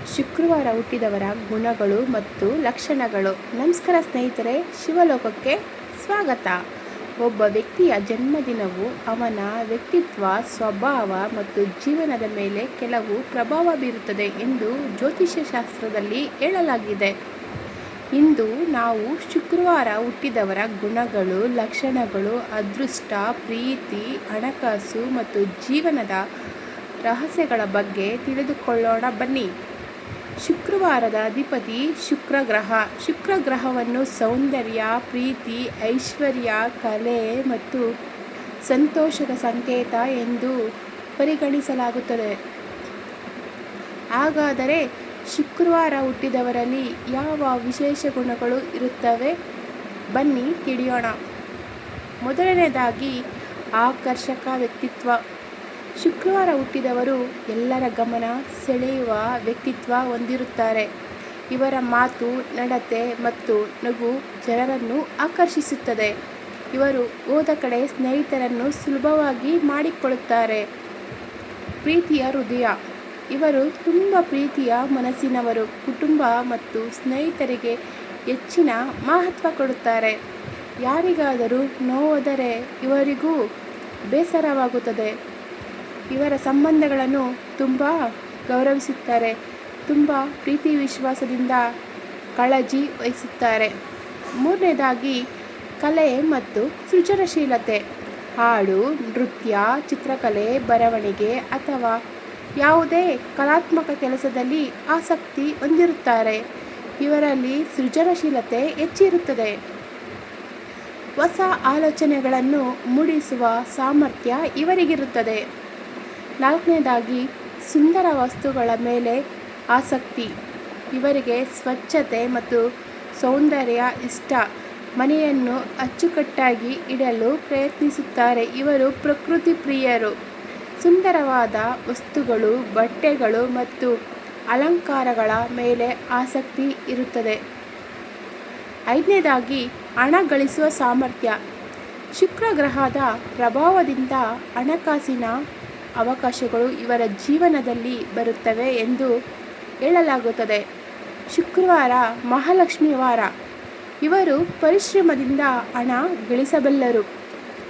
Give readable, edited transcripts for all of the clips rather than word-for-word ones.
ಶುಕ್ರವಾರ ಹುಟ್ಟಿದವರ ಗುಣಗಳು ಮತ್ತು ಲಕ್ಷಣಗಳು. ನಮಸ್ಕಾರ ಸ್ನೇಹಿತರೆ, ಶಿವಲೋಕಕ್ಕೆ ಸ್ವಾಗತ. ಒಬ್ಬ ವ್ಯಕ್ತಿಯ ಜನ್ಮದಿನವು ಅವನ ವ್ಯಕ್ತಿತ್ವ, ಸ್ವಭಾವ ಮತ್ತು ಜೀವನದ ಮೇಲೆ ಕೆಲವು ಪ್ರಭಾವ ಬೀರುತ್ತದೆ ಎಂದು ಜ್ಯೋತಿಷ್ಯ ಶಾಸ್ತ್ರದಲ್ಲಿ ಹೇಳಲಾಗಿದೆ. ಇಂದು ನಾವು ಶುಕ್ರವಾರ ಹುಟ್ಟಿದವರ ಗುಣಗಳು, ಲಕ್ಷಣಗಳು, ಅದೃಷ್ಟ, ಪ್ರೀತಿ, ಹಣಕಾಸು ಮತ್ತು ಜೀವನದ ರಹಸ್ಯಗಳ ಬಗ್ಗೆ ತಿಳಿದುಕೊಳ್ಳೋಣ ಬನ್ನಿ. ಶುಕ್ರವಾರದ ಅಧಿಪತಿ ಶುಕ್ರ ಗ್ರಹ. ಶುಕ್ರ ಗ್ರಹವನ್ನು ಸೌಂದರ್ಯ, ಪ್ರೀತಿ, ಐಶ್ವರ್ಯ, ಕಲೆ ಮತ್ತು ಸಂತೋಷದ ಸಂಕೇತ ಎಂದು ಪರಿಗಣಿಸಲಾಗುತ್ತದೆ. ಹಾಗಾದರೆ ಶುಕ್ರವಾರ ಹುಟ್ಟಿದವರಲ್ಲಿ ಯಾವ ವಿಶೇಷ ಗುಣಗಳು ಇರುತ್ತವೆ? ಬನ್ನಿ ತಿಳಿಯೋಣ. ಮೊದಲನೇದಾಗಿ ಆಕರ್ಷಕ ವ್ಯಕ್ತಿತ್ವ. ಶುಕ್ರವಾರ ಹುಟ್ಟಿದವರು ಎಲ್ಲರ ಗಮನ ಸೆಳೆಯುವ ವ್ಯಕ್ತಿತ್ವ ಹೊಂದಿರುತ್ತಾರೆ. ಇವರ ಮಾತು, ನಡತೆ ಮತ್ತು ನಗು ಜನರನ್ನು ಆಕರ್ಷಿಸುತ್ತದೆ. ಇವರು ಹೋದ ಕಡೆ ಸ್ನೇಹಿತರನ್ನು ಸುಲಭವಾಗಿ ಮಾಡಿಕೊಳ್ಳುತ್ತಾರೆ. ಪ್ರೀತಿಯ ಹೃದಯ. ಇವರು ತುಂಬ ಪ್ರೀತಿಯ ಮನಸ್ಸಿನವರು. ಕುಟುಂಬ ಮತ್ತು ಸ್ನೇಹಿತರಿಗೆ ಹೆಚ್ಚಿನ ಮಹತ್ವ ಕೊಡುತ್ತಾರೆ. ಯಾರಿಗಾದರೂ ನೋವಾದರೆ ಇವರಿಗೂ ಬೇಸರವಾಗುತ್ತದೆ. ಇವರ ಸಂಬಂಧಗಳನ್ನು ತುಂಬ ಗೌರವಿಸುತ್ತಾರೆ. ತುಂಬ ಪ್ರೀತಿ ವಿಶ್ವಾಸದಿಂದ ಕಾಳಜಿ ವಹಿಸುತ್ತಾರೆ. ಮೂರನೇದಾಗಿ ಕಲೆ ಮತ್ತು ಸೃಜನಶೀಲತೆ. ಹಾಡು, ನೃತ್ಯ, ಚಿತ್ರಕಲೆ, ಬರವಣಿಗೆ ಅಥವಾ ಯಾವುದೇ ಕಲಾತ್ಮಕ ಕೆಲಸದಲ್ಲಿ ಆಸಕ್ತಿ ಹೊಂದಿರುತ್ತಾರೆ. ಇವರಲ್ಲಿ ಸೃಜನಶೀಲತೆ ಹೆಚ್ಚಿರುತ್ತದೆ. ಹೊಸ ಆಲೋಚನೆಗಳನ್ನು ಮೂಡಿಸುವ ಸಾಮರ್ಥ್ಯ ಇವರಿಗಿರುತ್ತದೆ. ನಾಲ್ಕನೇದಾಗಿ ಸುಂದರ ವಸ್ತುಗಳ ಮೇಲೆ ಆಸಕ್ತಿ. ಇವರಿಗೆ ಸ್ವಚ್ಛತೆ ಮತ್ತು ಸೌಂದರ್ಯ ಇಷ್ಟ. ಮನೆಯನ್ನು ಅಚ್ಚುಕಟ್ಟಾಗಿ ಇಡಲು ಪ್ರಯತ್ನಿಸುತ್ತಾರೆ. ಇವರು ಪ್ರಕೃತಿ ಪ್ರಿಯರು. ಸುಂದರವಾದ ವಸ್ತುಗಳು, ಬಟ್ಟೆಗಳು ಮತ್ತು ಅಲಂಕಾರಗಳ ಮೇಲೆ ಆಸಕ್ತಿ ಇರುತ್ತದೆ. ಐದನೇದಾಗಿ ಹಣ ಗಳಿಸುವ ಸಾಮರ್ಥ್ಯ. ಶುಕ್ರ ಗ್ರಹದ ಪ್ರಭಾವದಿಂದ ಹಣಕಾಸಿನ ಅವಕಾಶಗಳು ಇವರ ಜೀವನದಲ್ಲಿ ಬರುತ್ತವೆ ಎಂದು ಹೇಳಲಾಗುತ್ತದೆ. ಶುಕ್ರವಾರ ಮಹಾಲಕ್ಷ್ಮಿ ವಾರ. ಇವರು ಪರಿಶ್ರಮದಿಂದ ಹಣ ಗಳಿಸಬಲ್ಲರು.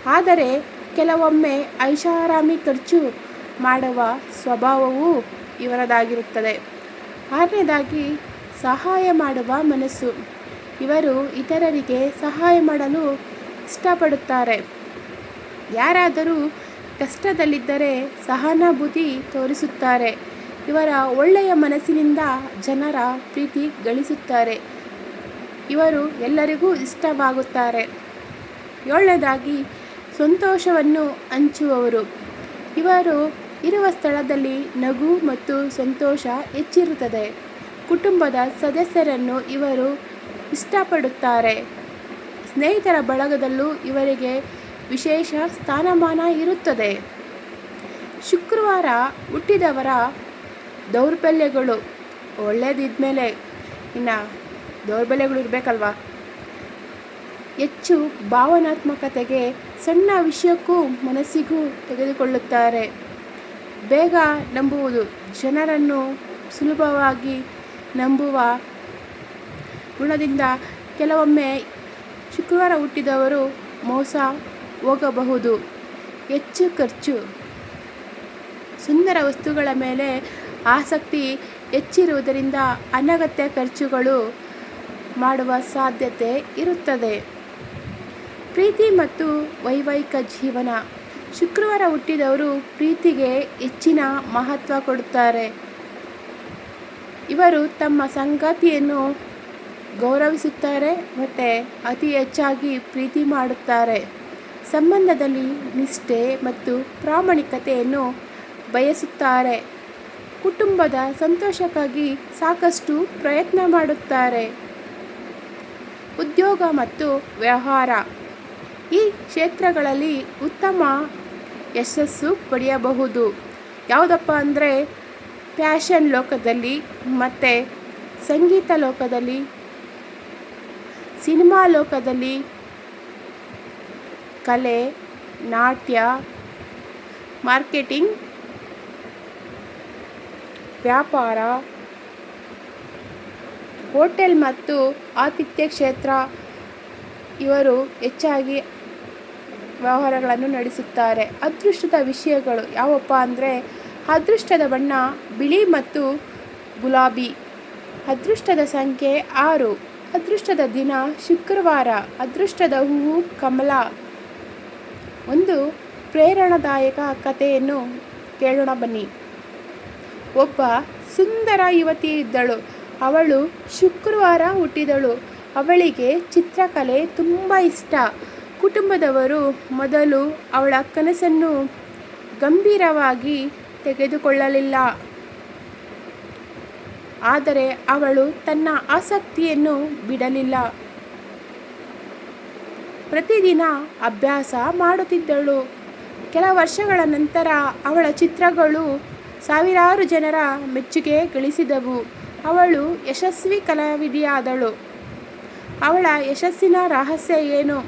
ಆದರೆ ಕೆಲವೊಮ್ಮೆ ಐಷಾರಾಮಿ ಖರ್ಚು ಮಾಡುವ ಸ್ವಭಾವವೂ ಇವರದಾಗಿರುತ್ತದೆ. ಆರನೇದಾಗಿ ಸಹಾಯ ಮಾಡುವ ಮನಸ್ಸು. ಇವರು ಇತರರಿಗೆ ಸಹಾಯ ಮಾಡಲು ಇಷ್ಟಪಡುತ್ತಾರೆ. ಯಾರಾದರೂ ಕಷ್ಟದಲ್ಲಿದ್ದರೆ ಸಹಾನುಭೂತಿ ತೋರಿಸುತ್ತಾರೆ. ಇವರ ಒಳ್ಳೆಯ ಮನಸ್ಸಿನಿಂದ ಜನರ ಪ್ರೀತಿ ಗಳಿಸುತ್ತಾರೆ. ಇವರು ಎಲ್ಲರಿಗೂ ಇಷ್ಟವಾಗುತ್ತಾರೆ. ಏಳನೇದಾಗಿ ಸಂತೋಷವನ್ನು ಹಂಚುವವರು. ಇವರು ಇರುವ ಸ್ಥಳದಲ್ಲಿ ನಗು ಮತ್ತು ಸಂತೋಷ ಹೆಚ್ಚಿರುತ್ತದೆ. ಕುಟುಂಬದ ಸದಸ್ಯರನ್ನು ಇವರು ಇಷ್ಟಪಡುತ್ತಾರೆ. ಸ್ನೇಹಿತರ ಬಳಗದಲ್ಲೂ ಇವರಿಗೆ ವಿಶೇಷ ಸ್ಥಾನಮಾನ ಇರುತ್ತದೆ. ಶುಕ್ರವಾರ ಹುಟ್ಟಿದವರ ದೌರ್ಬಲ್ಯಗಳು. ಒಳ್ಳೆಯದಿದ್ಮೇಲೆ ಇನ್ನು ದೌರ್ಬಲ್ಯಗಳು ಇರಬೇಕಲ್ವಾ? ಹೆಚ್ಚು ಭಾವನಾತ್ಮಕತೆಗೆ, ಸಣ್ಣ ವಿಷಯಕ್ಕೂ ಮನಸ್ಸಿಗೂ ತೆಗೆದುಕೊಳ್ಳುತ್ತಾರೆ. ಬೇಗ ನಂಬುವುದು. ಜನರನ್ನು ಸುಲಭವಾಗಿ ನಂಬುವ ಗುಣದಿಂದ ಕೆಲವೊಮ್ಮೆ ಶುಕ್ರವಾರ ಹುಟ್ಟಿದವರು ಮೋಸ ಹೋಗಬಹುದು. ಹೆಚ್ಚು ಖರ್ಚು. ಸುಂದರ ವಸ್ತುಗಳ ಮೇಲೆ ಆಸಕ್ತಿ ಹೆಚ್ಚಿರುವುದರಿಂದ ಅನಗತ್ಯ ಖರ್ಚುಗಳು ಮಾಡುವ ಸಾಧ್ಯತೆ ಇರುತ್ತದೆ. ಪ್ರೀತಿ ಮತ್ತು ವೈವಾಹಿಕ ಜೀವನ. ಶುಕ್ರವಾರ ಹುಟ್ಟಿದವರು ಪ್ರೀತಿಗೆ ಹೆಚ್ಚಿನ ಮಹತ್ವ ಕೊಡುತ್ತಾರೆ. ಇವರು ತಮ್ಮ ಸಂಗಾತಿಯನ್ನು ಗೌರವಿಸುತ್ತಾರೆ ಮತ್ತು ಅತಿ ಹೆಚ್ಚಾಗಿ ಪ್ರೀತಿ ಮಾಡುತ್ತಾರೆ. ಸಂಬಂಧದಲ್ಲಿ ನಿಷ್ಠೆ ಮತ್ತು ಪ್ರಾಮಾಣಿಕತೆಯನ್ನು ಬಯಸುತ್ತಾರೆ. ಕುಟುಂಬದ ಸಂತೋಷಕ್ಕಾಗಿ ಸಾಕಷ್ಟು ಪ್ರಯತ್ನ ಮಾಡುತ್ತಾರೆ. ಉದ್ಯೋಗ ಮತ್ತು ವ್ಯವಹಾರ. ಈ ಕ್ಷೇತ್ರಗಳಲ್ಲಿ ಉತ್ತಮ ಯಶಸ್ಸು ಪಡೆಯಬಹುದು. ಯಾವುದಪ್ಪ ಅಂದರೆ ಫ್ಯಾಷನ್ ಲೋಕದಲ್ಲಿ ಮತ್ತು ಸಂಗೀತ ಲೋಕದಲ್ಲಿ, ಸಿನಿಮಾ ಲೋಕದಲ್ಲಿ, ಕಲೆ, ನಾಟ್ಯ, ಮಾರ್ಕೆಟಿಂಗ್, ವ್ಯಾಪಾರ, ಹೋಟೆಲ್ ಮತ್ತು ಆತಿಥ್ಯ ಕ್ಷೇತ್ರ ಇವರು ಹೆಚ್ಚಾಗಿ ವ್ಯವಹಾರಗಳನ್ನು ನಡೆಸುತ್ತಾರೆ. ಅದೃಷ್ಟದ ವಿಷಯಗಳು ಯಾವಪ್ಪ ಅಂದರೆ ಅದೃಷ್ಟದ ಬಣ್ಣ ಬಿಳಿ ಮತ್ತು ಗುಲಾಬಿ. ಅದೃಷ್ಟದ ಸಂಖ್ಯೆ 6. ಅದೃಷ್ಟದ ದಿನ ಶುಕ್ರವಾರ. ಅದೃಷ್ಟದ ಹೂವು ಕಮಲ. ಒಂದು ಪ್ರೇರಣಾದಾಯಕ ಕಥೆಯನ್ನು ಕೇಳೋಣ ಬನ್ನಿ. ಒಬ್ಬ ಸುಂದರ ಯುವತಿ ಇದ್ದಳು. ಅವಳು ಶುಕ್ರವಾರ ಹುಟ್ಟಿದಳು. ಅವಳಿಗೆ ಚಿತ್ರಕಲೆ ತುಂಬ ಇಷ್ಟ. ಕುಟುಂಬದವರು ಮೊದಲು ಅವಳ ಕನಸನ್ನು ಗಂಭೀರವಾಗಿ ತೆಗೆದುಕೊಳ್ಳಲಿಲ್ಲ. ಆದರೆ ಅವಳು ತನ್ನ ಆಸಕ್ತಿಯನ್ನು ಬಿಡಲಿಲ್ಲ. ಪ್ರತಿದಿನ ಅಭ್ಯಾಸ ಮಾಡುತ್ತಿದ್ದಳು. ಕೆಲ ವರ್ಷಗಳ ನಂತರ ಅವಳ ಚಿತ್ರಗಳು ಸಾವಿರಾರು ಜನರ ಮೆಚ್ಚುಗೆ ಗಳಿಸಿದವು. ಅವಳು ಯಶಸ್ವಿ ಕಲಾವಿದೆಯಾದಳು. ಅವಳ ಯಶಸ್ಸಿನ ರಹಸ್ಯ ಏನು?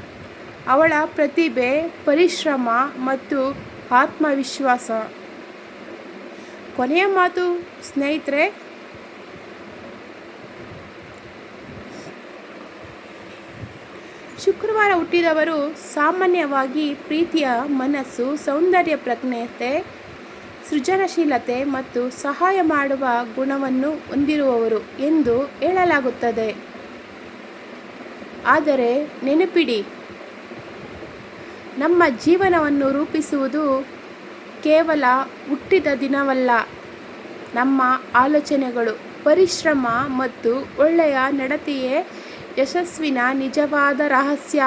ಅವಳ ಪ್ರತಿಭೆ, ಪರಿಶ್ರಮ ಮತ್ತು ಆತ್ಮವಿಶ್ವಾಸ. ಕೊನೆಯ ಮಾತು ಸ್ನೇಹಿತರೆ, ಶುಕ್ರವಾರ ಹುಟ್ಟಿದವರು ಸಾಮಾನ್ಯವಾಗಿ ಪ್ರೀತಿಯ ಮನಸ್ಸು, ಸೌಂದರ್ಯ ಪ್ರಜ್ಞತೆ, ಸೃಜನಶೀಲತೆ ಮತ್ತು ಸಹಾಯ ಮಾಡುವ ಗುಣವನ್ನು ಹೊಂದಿರುವವರು ಎಂದು ಹೇಳಲಾಗುತ್ತದೆ. ಆದರೆ ನೆನಪಿಡಿ, ನಮ್ಮ ಜೀವನವನ್ನು ರೂಪಿಸುವುದು ಕೇವಲ ಹುಟ್ಟಿದ ದಿನವಲ್ಲ, ನಮ್ಮ ಆಲೋಚನೆಗಳು, ಪರಿಶ್ರಮ ಮತ್ತು ಒಳ್ಳೆಯ ನಡತೆಯೇ ಯಶಸ್ಸಿನ ನಿಜವಾದ ರಹಸ್ಯ.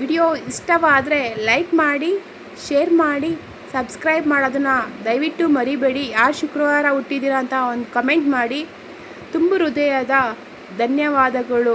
ವಿಡಿಯೋ ಇಷ್ಟವಾದರೆ ಲೈಕ್ ಮಾಡಿ, ಶೇರ್ ಮಾಡಿ, ಸಬ್ಸ್ಕ್ರೈಬ್ ಮಾಡೋದನ್ನು ದಯವಿಟ್ಟು ಮರಿಬೇಡಿ. ಯಾರು ಶುಕ್ರವಾರ ಹುಟ್ಟಿದ್ದೀರಾ ಅಂತ ಒಂದು ಕಮೆಂಟ್ ಮಾಡಿ. ತುಂಬ ಹೃದಯದ ಧನ್ಯವಾದಗಳು.